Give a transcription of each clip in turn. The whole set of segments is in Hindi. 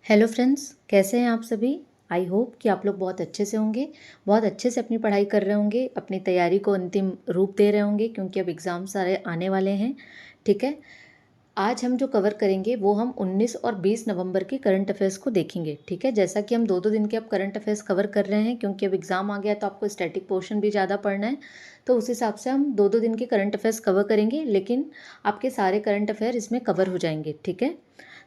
हेलो फ्रेंड्स, कैसे हैं आप सभी। आई होप कि आप लोग बहुत अच्छे से होंगे, बहुत अच्छे से अपनी पढ़ाई कर रहे होंगे, अपनी तैयारी को अंतिम रूप दे रहे होंगे क्योंकि अब एग्ज़ाम सारे आने वाले हैं। ठीक है, आज हम जो कवर करेंगे वो हम 19 और 20 नवंबर की करंट अफेयर्स को देखेंगे। ठीक है, जैसा कि हम दो दो दिन के अब करंट अफेयर्स कवर कर रहे हैं क्योंकि अब एग्ज़ाम आ गया तो आपको स्टैटिक पोर्शन भी ज़्यादा पढ़ना है, तो उस हिसाब से हम दो दो दिन के करंट अफेयर्स कवर करेंगे, लेकिन आपके सारे करंट अफेयर इसमें कवर हो जाएंगे। ठीक है,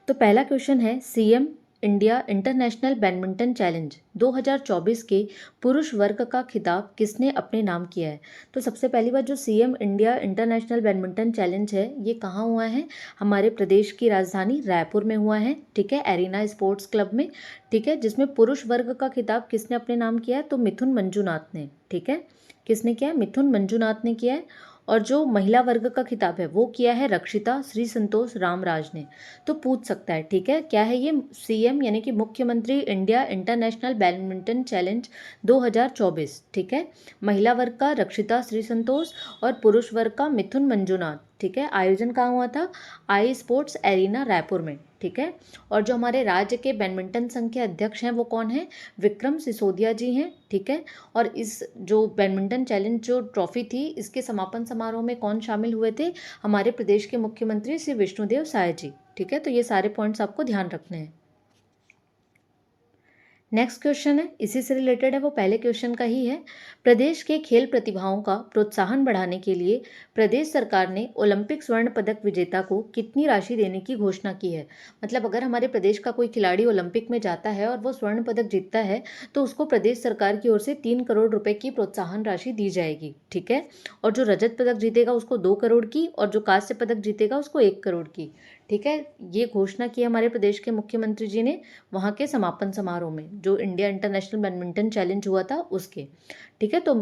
तो पहला क्वेश्चन है, CM India international badminton challenge 2024 के पुरुष वर्ग का खिताब किसने अपने नाम किया है। तो सबसे पहली बात, जो CM India international badminton challenge है ये कहाँ हुआ है, हमारे प्रदेश की राजधानी रायपुर में हुआ है। ठीक है, एरिना स्पोर्ट्स क्लब में। ठीक है, जिसमें पुरुष वर्ग का खिताब किसने अपने नाम किया है, तो मिथुन मंजूनाथ ने। ठीक है, किसने किया है, मिथुन मंजूनाथ ने किया है। और जो महिला वर्ग का खिताब है वो किया है रक्षिता श्री संतोष रामराज ने। तो पूछ सकता है, ठीक है, क्या है ये, सीएम यानी कि मुख्यमंत्री इंडिया इंटरनेशनल बैडमिंटन चैलेंज 2024। ठीक है, महिला वर्ग का रक्षिता श्री संतोष और पुरुष वर्ग का मिथुन मंजूनाथ। ठीक है, आयोजन कहाँ हुआ था, आई स्पोर्ट्स एरिना रायपुर में। ठीक है, और जो हमारे राज्य के बैडमिंटन संघ के अध्यक्ष हैं वो कौन है, विक्रम सिसोदिया जी हैं। ठीक है, और इस जो बैडमिंटन चैलेंज जो ट्रॉफी थी इसके समापन समारोह में कौन शामिल हुए थे, हमारे प्रदेश के मुख्यमंत्री श्री विष्णुदेव साय जी। ठीक है, तो ये सारे पॉइंट्स आपको ध्यान रखने हैं। नेक्स्ट क्वेश्चन है, इसी से रिलेटेड है, वो पहले क्वेश्चन का ही है। प्रदेश के खेल प्रतिभाओं का प्रोत्साहन बढ़ाने के लिए प्रदेश सरकार ने ओलंपिक स्वर्ण पदक विजेता को कितनी राशि देने की घोषणा की है। मतलब अगर हमारे प्रदेश का कोई खिलाड़ी ओलंपिक में जाता है और वो स्वर्ण पदक जीतता है तो उसको प्रदेश सरकार की ओर से 3 करोड़ रुपए की प्रोत्साहन राशि दी जाएगी। ठीक है, और जो रजत पदक जीतेगा उसको 2 करोड़ की, और जो कांस्य पदक जीतेगा उसको 1 करोड़ की। ठीक है, ये घोषणा की हमारे प्रदेश के मुख्यमंत्री जी ने वहाँ के समापन समारोह में, जो इंडिया इंटरनेशनल बैडमिंटन चैलेंज हुआ था उसके। ठीक है, तो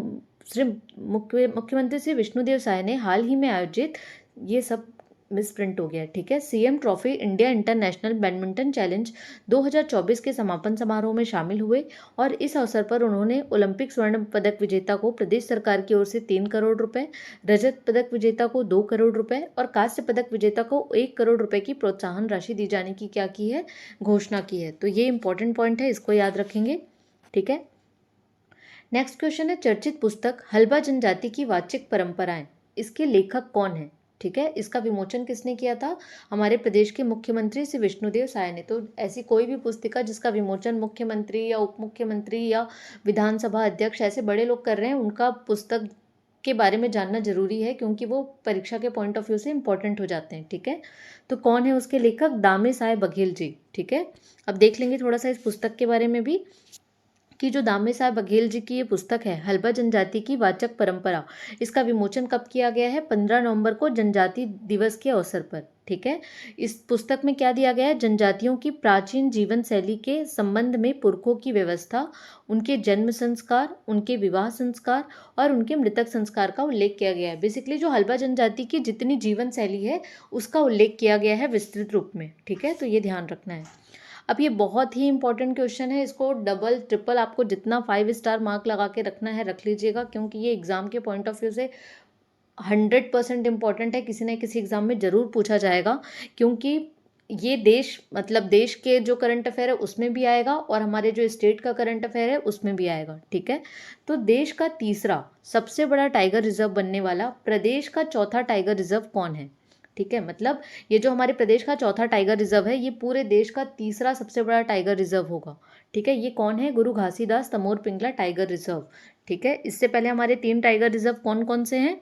श्री मुख्यमंत्री श्री विष्णुदेव साय ने हाल ही में आयोजित, ये सब मिस प्रिंट हो गया। ठीक है, CM trophy India international badminton challenge 2024 के समापन समारोह में शामिल हुए और इस अवसर पर उन्होंने ओलंपिक स्वर्ण पदक विजेता को प्रदेश सरकार की ओर से 3 करोड़ रुपए, रजत पदक विजेता को 2 करोड़ रुपए और कांस्य पदक विजेता को 1 करोड़ रुपए की प्रोत्साहन राशि दी जाने की क्या की है, घोषणा की है। तो ये इंपॉर्टेंट पॉइंट है, इसको याद रखेंगे। ठीक है, नेक्स्ट क्वेश्चन है, चर्चित पुस्तक हल्बा जनजाति की वाचिक परंपराएं, इसके लेखक कौन है। ठीक है, इसका विमोचन किसने किया था, हमारे प्रदेश के मुख्यमंत्री श्री विष्णुदेव साय ने। तो ऐसी कोई भी पुस्तिका जिसका विमोचन मुख्यमंत्री या उप मुख्यमंत्री या विधानसभा अध्यक्ष ऐसे बड़े लोग कर रहे हैं, उनका पुस्तक के बारे में जानना जरूरी है क्योंकि वो परीक्षा के पॉइंट ऑफ व्यू से इंपॉर्टेंट हो जाते हैं। ठीक है, तो कौन है उसके लेखक, दामे साय बघेल जी। ठीक है, अब देख लेंगे थोड़ा सा इस पुस्तक के बारे में भी, कि जो दामे साहब बघेल जी की ये पुस्तक है हल्बा जनजाति की वाचक परंपरा, इसका विमोचन कब किया गया है, 15 नवंबर को जनजाति दिवस के अवसर पर। ठीक है, इस पुस्तक में क्या दिया गया है, जनजातियों की प्राचीन जीवन शैली के संबंध में पुरखों की व्यवस्था, उनके जन्म संस्कार, उनके विवाह संस्कार और उनके मृतक संस्कार का उल्लेख किया गया है। बेसिकली जो हल्बा जनजाति की जितनी जीवन शैली है उसका उल्लेख किया गया है विस्तृत रूप में। ठीक है, तो ये ध्यान रखना है। अब ये बहुत ही इंपॉर्टेंट क्वेश्चन है, इसको डबल ट्रिपल आपको जितना 5 स्टार मार्क लगा के रखना है रख लीजिएगा, क्योंकि ये एग्जाम के पॉइंट ऑफ व्यू से 100% इम्पॉर्टेंट है, किसी न किसी एग्जाम में जरूर पूछा जाएगा। क्योंकि ये देश, मतलब देश के जो करंट अफेयर है उसमें भी आएगा और हमारे जो स्टेट का करंट अफेयर है उसमें भी आएगा। ठीक है, तो देश का तीसरा सबसे बड़ा टाइगर रिजर्व बनने वाला प्रदेश का चौथा टाइगर रिजर्व कौन है। ठीक है, मतलब ये जो हमारे प्रदेश का चौथा टाइगर रिजर्व है ये पूरे देश का तीसरा सबसे बड़ा टाइगर रिजर्व होगा। ठीक है, ये कौन है, गुरु घासीदास तमोर पिंगला टाइगर रिजर्व। ठीक है, इससे पहले हमारे 3 टाइगर रिजर्व कौन कौन से हैं,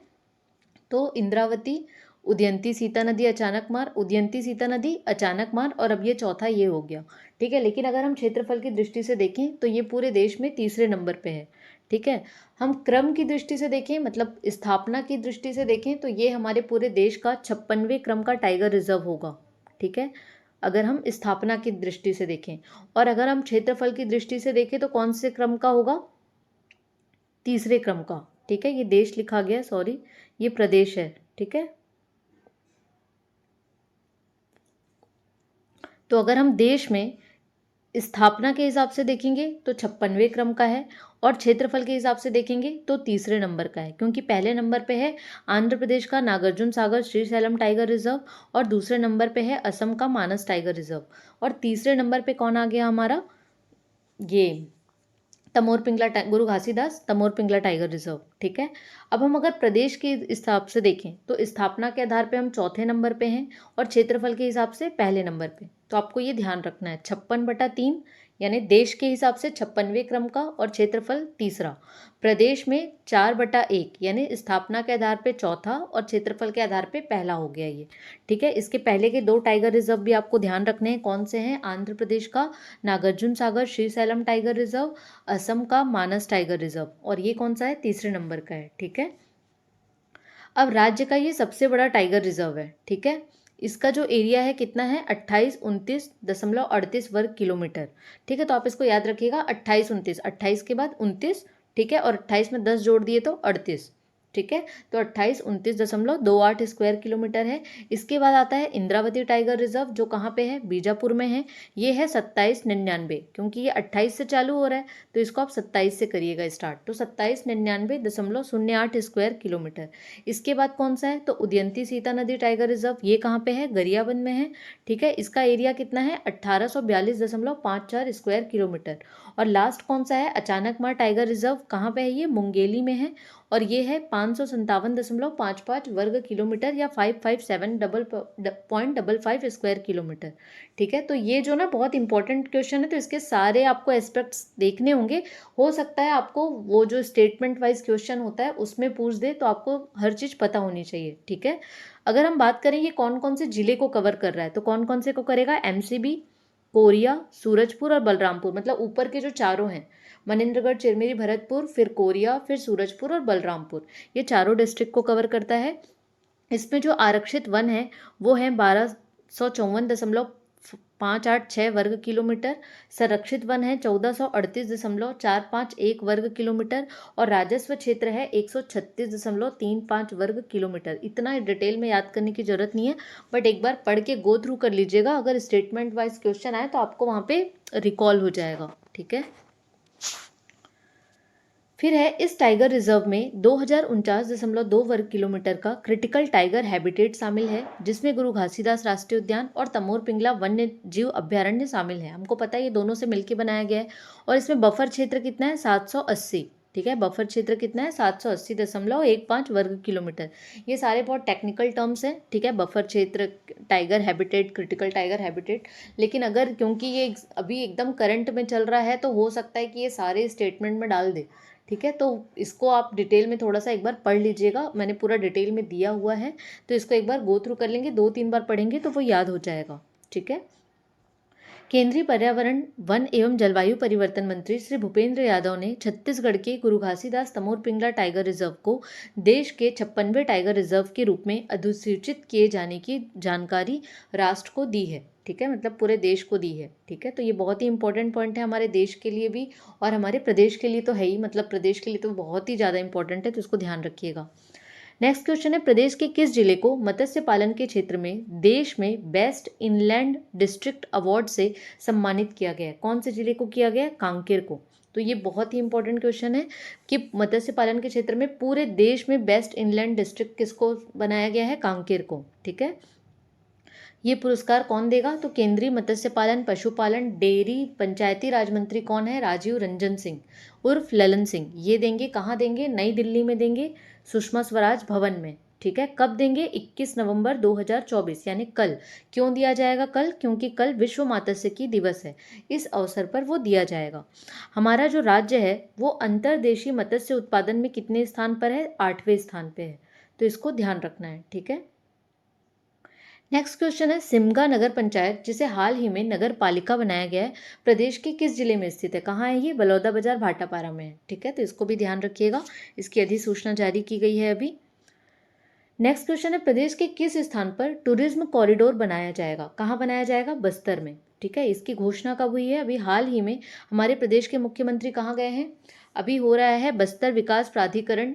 तो इंद्रावती, उदयंती सीता नदी अचानक मार, उदयंती सीता नदी अचानक मार, और अब ये चौथा ये हो गया। ठीक है, लेकिन अगर हम क्षेत्रफल की दृष्टि से देखें तो ये पूरे देश में तीसरे नंबर पे है। ठीक है, हम क्रम की दृष्टि से देखें, मतलब स्थापना की दृष्टि से देखें तो ये हमारे पूरे देश का 56वें क्रम का टाइगर रिजर्व होगा। ठीक है, अगर हम स्थापना की दृष्टि से देखें, और अगर हम क्षेत्रफल की दृष्टि से देखें तो कौन से क्रम का होगा, तीसरे क्रम का। ठीक है, ये देश लिखा गया, सॉरी ये प्रदेश है। ठीक है, तो अगर हम देश में स्थापना के हिसाब से देखेंगे तो 56वें क्रम का है, और क्षेत्रफल के हिसाब से देखेंगे तो तीसरे नंबर का है, क्योंकि पहले नंबर पे है आंध्र प्रदेश का नागार्जुन सागर श्रीशैलम टाइगर रिजर्व, और दूसरे नंबर पे है असम का मानस टाइगर रिजर्व, और तीसरे नंबर पे कौन आ गया हमारा, ये तमोर पिंगला गुरु घासीदास तमोर पिंगला टाइगर रिजर्व। ठीक है, अब हम अगर प्रदेश के हिसाब से देखें तो स्थापना के आधार पे हम चौथे नंबर पे हैं, और क्षेत्रफल के हिसाब से पहले नंबर पे। तो आपको ये ध्यान रखना है 56/3, यानी देश के हिसाब से 56वें क्रम का, और क्षेत्रफल तीसरा। प्रदेश में 4/1, यानी स्थापना के आधार पे चौथा और क्षेत्रफल के आधार पे पहला हो गया ये। ठीक है, इसके पहले के 2 टाइगर रिजर्व भी आपको ध्यान रखने हैं, कौन से हैं, आंध्र प्रदेश का नागार्जुन सागर श्रीशैलम टाइगर रिजर्व, असम का मानस टाइगर रिजर्व, और ये कौन सा है, तीसरे नंबर का है। ठीक है, अब राज्य का ये सबसे बड़ा टाइगर रिजर्व है। ठीक है, इसका जो एरिया है कितना है, 2829.38 वर्ग किलोमीटर। ठीक है, तो आप इसको याद रखिएगा, 2829, 28 के बाद 29। ठीक है, और 28 में 10 जोड़ दिए तो 38। ठीक है, तो 2829.28 स्क्वायर किलोमीटर है। इसके बाद आता है इंद्रावती टाइगर रिजर्व, जो कहाँ पे है, बीजापुर में है। ये है 2799, क्योंकि ये 28 से चालू हो रहा है तो इसको आप 27 से करिएगा स्टार्ट, तो 2799.08 स्क्वायर किलोमीटर। इसके बाद कौन सा है, तो उदयंती सीता नदी टाइगर रिजर्व, ये कहाँ पे है, गरियाबंद में है। ठीक है, इसका एरिया कितना है, 1842.54 स्क्वायर किलोमीटर। और लास्ट कौन सा है, अचानकमार टाइगर रिजर्व, कहाँ पे है, ये मुंगेली में है, और ये है 557.55 वर्ग किलोमीटर, या 557.55 स्क्वायर किलोमीटर। ठीक है, तो ये जो ना बहुत इंपॉर्टेंट क्वेश्चन है, तो इसके सारे आपको एस्पेक्ट्स देखने होंगे। हो सकता है आपको वो जो स्टेटमेंट वाइज क्वेश्चन होता है उसमें पूछ दे, तो आपको हर चीज़ पता होनी चाहिए। ठीक है, अगर हम बात करें ये कौन कौन से जिले को कवर कर रहा है, तो कौन कौन से को करेगा, एमसीबी, कोरिया, सूरजपुर और बलरामपुर, मतलब ऊपर के जो चारों हैं, मनेंद्रगढ़, चिरमिरी, भरतपुर, फिर कोरिया, फिर सूरजपुर और बलरामपुर, ये चारों डिस्ट्रिक्ट को कवर करता है। इसमें जो आरक्षित वन है वो है 1254.586 वर्ग किलोमीटर, संरक्षित वन है 1438.451 वर्ग किलोमीटर, और राजस्व क्षेत्र है 136.35 वर्ग किलोमीटर। इतना डिटेल में याद करने की जरूरत नहीं है, बट एक बार पढ़ के गो थ्रू कर लीजिएगा, अगर स्टेटमेंट वाइज क्वेश्चन आए तो आपको वहाँ पे रिकॉल हो जाएगा। ठीक है, फिर है इस टाइगर रिजर्व में 2049.2 वर्ग किलोमीटर का क्रिटिकल टाइगर हैबिटेट शामिल है, जिसमें गुरु घासीदास राष्ट्रीय उद्यान और तमोर पिंगला वन्य जीव अभ्यारण्य शामिल है। हमको पता है ये दोनों से मिलकर बनाया गया है, और इसमें बफर क्षेत्र कितना है, 780। ठीक है, बफर क्षेत्र कितना है, 780.15 वर्ग किलोमीटर। ये सारे बहुत टेक्निकल टर्म्स हैं। ठीक है, बफर क्षेत्र, tiger habitat, critical tiger habitat, लेकिन अगर क्योंकि ये अभी एकदम करंट में चल रहा है तो हो सकता है कि ये सारे स्टेटमेंट में डाल दे। ठीक है, तो इसको आप डिटेल में थोड़ा सा एक बार पढ़ लीजिएगा, मैंने पूरा डिटेल में दिया हुआ है, तो इसको एक बार गो थ्रू कर लेंगे, 2-3 बार पढ़ेंगे तो वो याद हो जाएगा। ठीक है, केंद्रीय पर्यावरण, वन एवं जलवायु परिवर्तन मंत्री श्री भूपेंद्र यादव ने छत्तीसगढ़ के गुरु घासीदास तमोर पिंगला टाइगर रिजर्व को देश के 56वें टाइगर रिजर्व के रूप में अधिसूचित किए जाने की जानकारी राष्ट्र को दी है। ठीक है, मतलब पूरे देश को दी है। ठीक है, तो ये बहुत ही इंपॉर्टेंट पॉइंट है हमारे देश के लिए भी, और हमारे प्रदेश के लिए तो है ही, मतलब प्रदेश के लिए तो बहुत ही ज़्यादा इंपॉर्टेंट है, तो इसको ध्यान रखिएगा। नेक्स्ट क्वेश्चन है, प्रदेश के किस जिले को मत्स्य पालन के क्षेत्र में देश में बेस्ट इनलैंड डिस्ट्रिक्ट अवार्ड से सम्मानित किया गया है? कौन से जिले को किया गया है? कांकेर को। तो ये बहुत ही इंपॉर्टेंट क्वेश्चन है कि मत्स्य पालन के क्षेत्र में पूरे देश में बेस्ट इनलैंड डिस्ट्रिक्ट किसको बनाया गया है? कांकेर को। ठीक है, ये पुरस्कार कौन देगा? तो केंद्रीय मत्स्य पालन, पशुपालन, डेयरी, पंचायती राज मंत्री कौन है? राजीव रंजन सिंह उर्फ ललन सिंह। ये देंगे, कहाँ देंगे? नई दिल्ली में देंगे, सुषमा स्वराज भवन में। ठीक है, कब देंगे? 21 नवंबर 2024, यानी कल। क्यों दिया जाएगा कल? क्योंकि कल विश्व मात्स्यिकी दिवस है, इस अवसर पर वो दिया जाएगा। हमारा जो राज्य है वो अंतर्देशीय मत्स्य उत्पादन में कितने स्थान पर है? 8वें स्थान पे है, तो इसको ध्यान रखना है। ठीक है, नेक्स्ट क्वेश्चन है, सिमगा नगर पंचायत, जिसे हाल ही में नगर पालिका बनाया गया है, प्रदेश के किस जिले में स्थित है? कहाँ है ये? बलौदाबाजार भाटापारा में है। ठीक है, तो इसको भी ध्यान रखिएगा, इसकी अधिसूचना जारी की गई है अभी। नेक्स्ट क्वेश्चन है, प्रदेश के किस स्थान पर टूरिज्म कॉरिडोर बनाया जाएगा? कहाँ बनाया जाएगा? बस्तर में। ठीक है, इसकी घोषणा कब हुई है? अभी हाल ही में हमारे प्रदेश के मुख्यमंत्री कहाँ गए हैं? अभी हो रहा है बस्तर विकास प्राधिकरण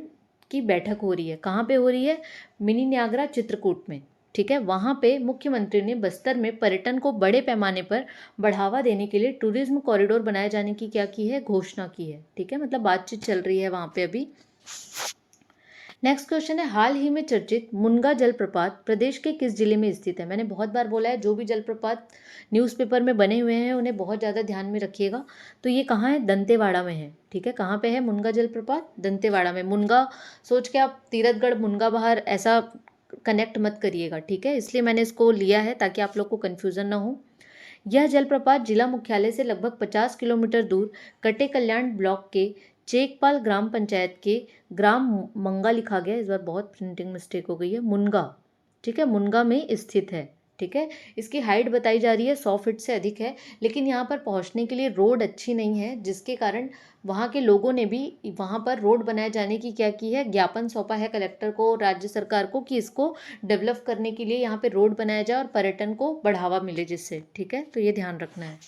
की बैठक हो रही है। कहाँ पे हो रही है? मिनी न्यागरा चित्रकूट में। ठीक है, वहाँ पे मुख्यमंत्री ने बस्तर में पर्यटन को बड़े पैमाने पर बढ़ावा देने के लिए टूरिज्म कॉरिडोर बनाए जाने की क्या की है, घोषणा की है। ठीक है, मतलब बातचीत चल रही है वहाँ पे अभी। नेक्स्ट क्वेश्चन है, हाल ही में चर्चित मुनगा जलप्रपात प्रदेश के किस जिले में स्थित है? मैंने बहुत बार बोला है, जो भी जलप्रपात न्यूज़पेपर में बने हुए हैं उन्हें बहुत ज़्यादा ध्यान में रखिएगा। तो ये कहाँ है? दंतेवाड़ा में है। ठीक है, कहाँ पे है मुनगा जलप्रपात? दंतेवाड़ा में। मुनगा सोच के आप तीरथगढ़ मुनगा बहार ऐसा कनेक्ट मत करिएगा। ठीक है, इसलिए मैंने इसको लिया है ताकि आप लोग को कन्फ्यूज़न ना हो। यह जलप्रपात जिला मुख्यालय से लगभग 50 किलोमीटर दूर कटे कल्याण ब्लॉक के चेकपाल ग्राम पंचायत के ग्राम मंगा लिखा गया, इस बार बहुत प्रिंटिंग मिस्टेक हो गई है, मुनगा। ठीक है, मुनगा में स्थित है। ठीक है, इसकी हाइट बताई जा रही है 100 फीट से अधिक है, लेकिन यहाँ पर पहुँचने के लिए रोड अच्छी नहीं है, जिसके कारण वहाँ के लोगों ने भी वहाँ पर रोड बनाए जाने की क्या की है, ज्ञापन सौंपा है कलेक्टर को, राज्य सरकार को, कि इसको डेवलप करने के लिए यहाँ पे रोड बनाया जाए और पर्यटन को बढ़ावा मिले जिससे। ठीक है, तो ये ध्यान रखना है।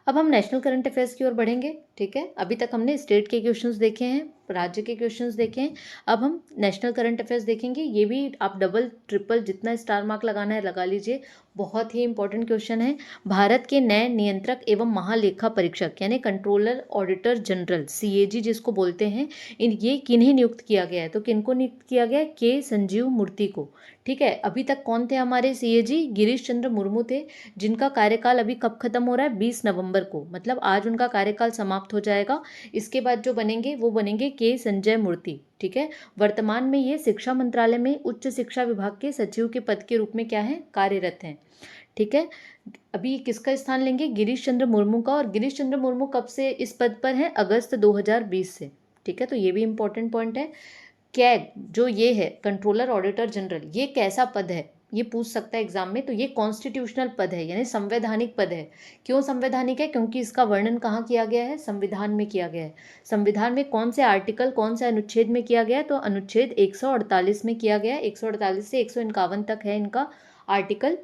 अब हम नेशनल करंट अफेयर्स की ओर बढ़ेंगे। ठीक है, अभी तक हमने स्टेट के क्वेश्चंस देखे हैं, राज्य के क्वेश्चंस देखे हैं, अब हम नेशनल करंट अफेयर्स देखेंगे। ये भी आप डबल ट्रिपल जितना स्टार मार्क लगाना है लगा लीजिए, बहुत ही इंपॉर्टेंट क्वेश्चन है। भारत के नए नियंत्रक एवं महालेखा परीक्षक यानी कंट्रोलर ऑडिटर जनरल CAG जिसको बोलते हैं, ये किन्हें नियुक्त किया गया है? तो किनको नियुक्त किया गया है? के संजीव मूर्ति को। ठीक है, अभी तक कौन थे हमारे CAG? गिरीश चंद्र मुर्मू थे, जिनका कार्यकाल अभी कब खत्म हो रहा है? 20 नवंबर को, मतलब आज उनका कार्यकाल समाप्त हो जाएगा। इसके बाद जो बनेंगे वो बनेंगे के संजय मूर्ति। ठीक है, वर्तमान में ये शिक्षा मंत्रालय में उच्च शिक्षा विभाग के सचिव के पद के रूप में क्या है, कार्यरत हैं। ठीक है, अभी किसका स्थान लेंगे? गिरीश चंद्र मुर्मू का। और गिरीश चंद्र मुर्मू कब से इस पद पर हैं? अगस्त 2020 से। ठीक है, तो ये भी इंपॉर्टेंट पॉइंट है। कैग जो ये है कंट्रोलर ऑडिटर जनरल, ये कैसा पद है ये पूछ सकता है एग्जाम में। तो ये कॉन्स्टिट्यूशनल पद है यानी संवैधानिक पद है। क्यों संवैधानिक है? क्योंकि इसका वर्णन कहाँ किया गया है? संविधान में किया गया है। संविधान में कौन से आर्टिकल, कौन से अनुच्छेद में किया गया है? तो अनुच्छेद 148 में किया गया है। 148 से 151 तक है इनका आर्टिकल,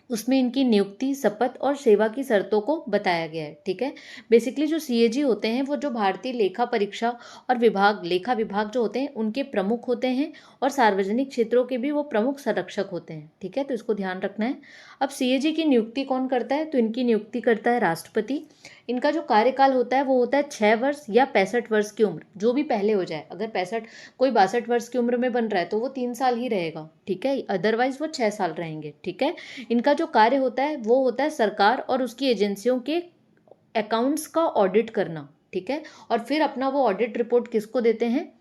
उसमें इनकी नियुक्ति, शपथ और सेवा की शर्तों को बताया गया है। ठीक है, बेसिकली जो CAG होते हैं वो जो भारतीय लेखा परीक्षा और लेखा विभाग जो होते हैं उनके प्रमुख होते हैं, और सार्वजनिक क्षेत्रों के भी वो प्रमुख संरक्षक होते हैं। ठीक है, तो इसको ध्यान रखना है। अब CAG की नियुक्ति कौन करता है? तो इनकी नियुक्ति करता है राष्ट्रपति। इनका जो कार्यकाल होता है वो होता है 6 वर्ष या 65 वर्ष की उम्र, जो भी पहले हो जाए। अगर 65 कोई 62 वर्ष की उम्र में बन रहा है तो वो 3 साल ही रहेगा। ठीक है, अदरवाइज वो 6 साल रहेंगे। ठीक है, इनका जो कार्य होता है वो होता है सरकार और उसकी एजेंसियों के अकाउंट्स का ऑडिट करना। ठीक है, और फिर अपना वो ऑडिट रिपोर्ट किसको देते हैं?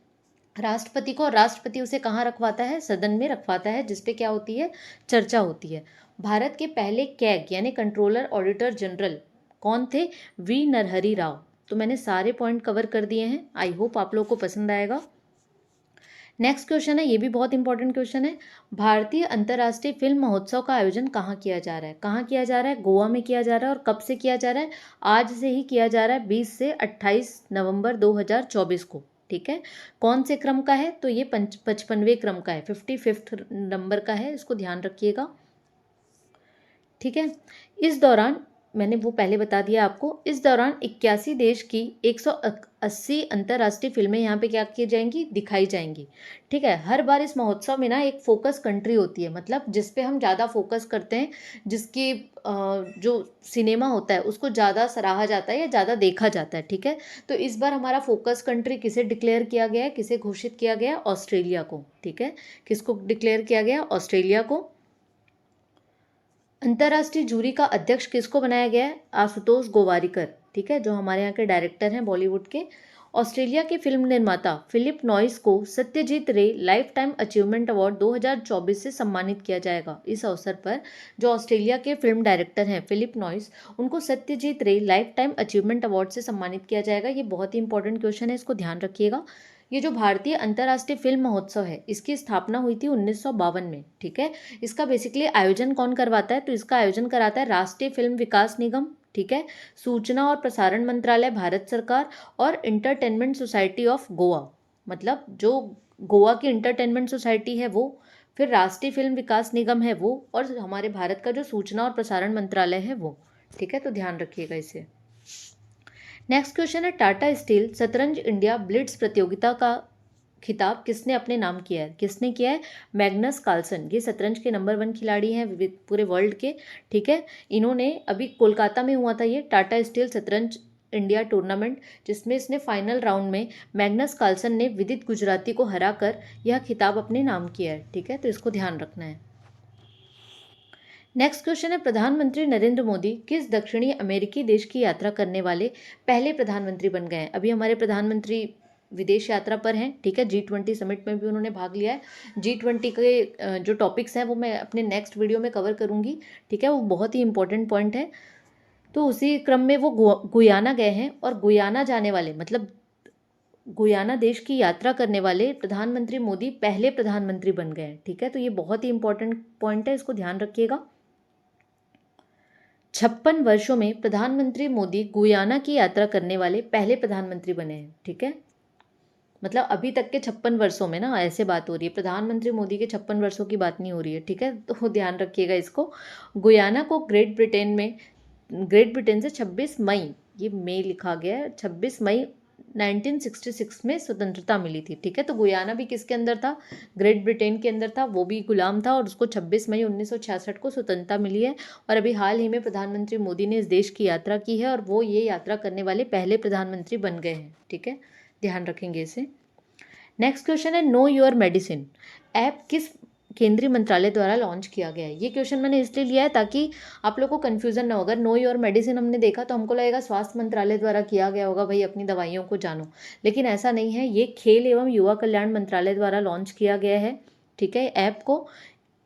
राष्ट्रपति को। और राष्ट्रपति उसे कहाँ रखवाता है? सदन में रखवाता है, जिसपे क्या होती है? चर्चा होती है। भारत के पहले कैग यानी कंट्रोलर ऑडिटर जनरल कौन थे? V नरहरि राव। तो मैंने सारे पॉइंट कवर कर दिए हैं, आई होप आप लोग को पसंद आएगा। नेक्स्ट क्वेश्चन है, ये भी बहुत इंपॉर्टेंट क्वेश्चन है। भारतीय अंतर्राष्ट्रीय फिल्म महोत्सव का आयोजन कहाँ किया जा रहा है? कहाँ किया जा रहा है? गोवा में किया जा रहा है। और कब से किया जा रहा है? आज से ही किया जा रहा है, 20 से 28 नवंबर 2024 को। ठीक है, कौन से क्रम का है? तो ये 55वें क्रम का है, 55th नंबर का है, इसको ध्यान रखिएगा। ठीक है, इस दौरान मैंने वो पहले बता दिया आपको, इस दौरान 81 देश की 180 अंतर्राष्ट्रीय फिल्में यहाँ पे क्या की जाएंगी? दिखाई जाएंगी। ठीक है, हर बार इस महोत्सव में ना एक फोकस कंट्री होती है, मतलब जिस पे हम ज़्यादा फोकस करते हैं, जिसकी जो सिनेमा होता है उसको ज़्यादा सराहा जाता है या ज़्यादा देखा जाता है। ठीक है, तो इस बार हमारा फोकस कंट्री किसे डिक्लेयर किया गया है? किसे घोषित किया गया? ऑस्ट्रेलिया को। ठीक है, किसको डिक्लेयर किया गया? ऑस्ट्रेलिया को। अंतर्राष्ट्रीय जूरी का अध्यक्ष किसको बनाया गया है? आशुतोष गोवारिकर। ठीक है, जो हमारे यहाँ के डायरेक्टर हैं बॉलीवुड के। ऑस्ट्रेलिया के फिल्म निर्माता फिलिप नॉइस को सत्यजीत रे लाइफ टाइम अचीवमेंट अवार्ड 2024 से सम्मानित किया जाएगा। इस अवसर पर जो ऑस्ट्रेलिया के फिल्म डायरेक्टर हैं फिलिप नॉइस, उनको सत्यजीत रे लाइफ टाइम अचीवमेंट अवार्ड से सम्मानित किया जाएगा। ये बहुत ही इंपॉर्टेंट क्वेश्चन है, इसको ध्यान रखिएगा। ये जो भारतीय अंतर्राष्ट्रीय फिल्म महोत्सव है इसकी स्थापना हुई थी 1952 में। ठीक है, इसका बेसिकली आयोजन कौन करवाता है? तो इसका आयोजन कराता है राष्ट्रीय फिल्म विकास निगम। ठीक है, सूचना और प्रसारण मंत्रालय भारत सरकार और इंटरटेनमेंट सोसाइटी ऑफ गोवा, मतलब जो गोवा की इंटरटेनमेंट सोसाइटी है वो, फिर राष्ट्रीय फिल्म विकास निगम है वो, और हमारे भारत का जो सूचना और प्रसारण मंत्रालय है वो। ठीक है, तो ध्यान रखिएगा इसे। नेक्स्ट क्वेश्चन है, टाटा स्टील शतरंज इंडिया ब्लिट्स प्रतियोगिता का खिताब किसने अपने नाम किया है? किसने किया है? Magnus Carlsen. ये शतरंज के नंबर 1 खिलाड़ी हैं पूरे वर्ल्ड के, ठीक है। इन्होंने अभी कोलकाता में हुआ था ये टाटा स्टील शतरंज इंडिया टूर्नामेंट, जिसमें इसने फाइनल राउंड में मैग्नस कार्लसन ने विदित गुजराती को हराकर यह खिताब अपने नाम किया है, ठीक है। तो इसको ध्यान रखना है। नेक्स्ट क्वेश्चन है, प्रधानमंत्री नरेंद्र मोदी किस दक्षिणी अमेरिकी देश की यात्रा करने वाले पहले प्रधानमंत्री बन गए हैं? अभी हमारे प्रधानमंत्री विदेश यात्रा पर हैं, ठीक है। G20 समिट में भी उन्होंने भाग लिया है। G20 के जो टॉपिक्स हैं वो मैं अपने नेक्स्ट वीडियो में कवर करूंगी, ठीक है। वो बहुत ही इंपॉर्टेंट पॉइंट है। तो उसी क्रम में वो गुयाना गए हैं, और गुयाना जाने वाले मतलब गुयाना देश की यात्रा करने वाले प्रधानमंत्री मोदी पहले प्रधानमंत्री बन गए हैं, ठीक है। तो ये बहुत ही इंपॉर्टेंट पॉइंट है, इसको ध्यान रखिएगा। 56 वर्षों में प्रधानमंत्री मोदी गुयाना की यात्रा करने वाले पहले प्रधानमंत्री बने हैं, ठीक है। मतलब अभी तक के 56 वर्षों में ना, ऐसे बात हो रही है, प्रधानमंत्री मोदी के 56 वर्षों की बात नहीं हो रही है, ठीक है। तो ध्यान रखिएगा इसको। गुयाना को ग्रेट ब्रिटेन से 26 मई, ये मई लिखा गया है, 26 मई 1966 में स्वतंत्रता मिली थी, ठीक है। तो गुयाना भी किसके अंदर था? ग्रेट ब्रिटेन के अंदर था, वो भी गुलाम था, और उसको 26 मई 1966 को स्वतंत्रता मिली है। और अभी हाल ही में प्रधानमंत्री मोदी ने इस देश की यात्रा की है, और वो ये यात्रा करने वाले पहले प्रधानमंत्री बन गए हैं, ठीक है। ध्यान रखेंगे इसे। नेक्स्ट क्वेश्चन है, नो योर मेडिसिन ऐप किस केंद्रीय मंत्रालय द्वारा लॉन्च किया गया है? ये क्वेश्चन मैंने इसलिए लिया है ताकि आप लोग को कन्फ्यूजन ना हो। अगर नो योर मेडिसिन हमने देखा तो हमको लगेगा स्वास्थ्य मंत्रालय द्वारा किया गया होगा, भाई अपनी दवाइयों को जानो, लेकिन ऐसा नहीं है। ये खेल एवं युवा कल्याण मंत्रालय द्वारा लॉन्च किया गया है, ठीक है। ऐप को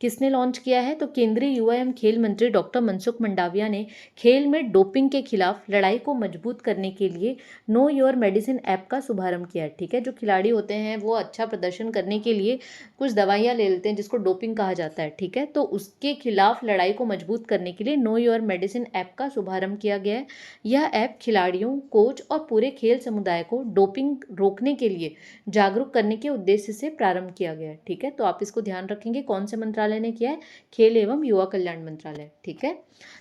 किसने लॉन्च किया है? तो केंद्रीय युवा एवं खेल मंत्री डॉक्टर मनसुख मंडाविया ने खेल में डोपिंग के खिलाफ लड़ाई को मजबूत करने के लिए नो योर मेडिसिन ऐप का शुभारंभ किया है, ठीक है। जो खिलाड़ी होते हैं वो अच्छा प्रदर्शन करने के लिए कुछ दवाइयाँ ले लेते हैं जिसको डोपिंग कहा जाता है, ठीक है। तो उसके खिलाफ लड़ाई को मजबूत करने के लिए नो योर मेडिसिन ऐप का शुभारंभ किया गया है। यह ऐप खिलाड़ियों, कोच और पूरे खेल समुदाय को डोपिंग रोकने के लिए जागरूक करने के उद्देश्य से प्रारंभ किया गया है, ठीक है। तो आप इसको ध्यान रखेंगे, कौन से मंत्रालय ने किया है? खेल एवं युवा कल्याण मंत्रालय, ठीक है।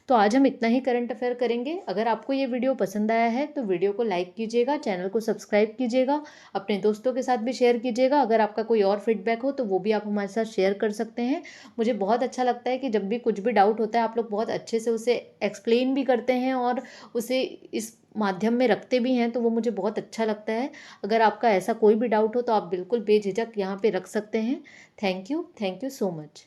तो आज हम इतना ही करंट अफेयर करेंगे। अगर आपको ये वीडियो पसंद आया है तो वीडियो को लाइक कीजिएगा, चैनल को सब्सक्राइब कीजिएगा, अपने दोस्तों के साथ भी शेयर कीजिएगा। अगर आपका कोई और फीडबैक हो तो वो भी आप हमारे साथ शेयर कर सकते हैं। मुझे बहुत अच्छा लगता है कि जब भी कुछ भी डाउट होता है आप लोग बहुत अच्छे से उसे एक्सप्लेन भी करते हैं और उसे इस माध्यम में रखते भी हैं, तो वो मुझे बहुत अच्छा लगता है। अगर आपका ऐसा कोई भी डाउट हो तो आप बिल्कुल बेझिझक यहाँ पे रख सकते हैं। Thank you so much.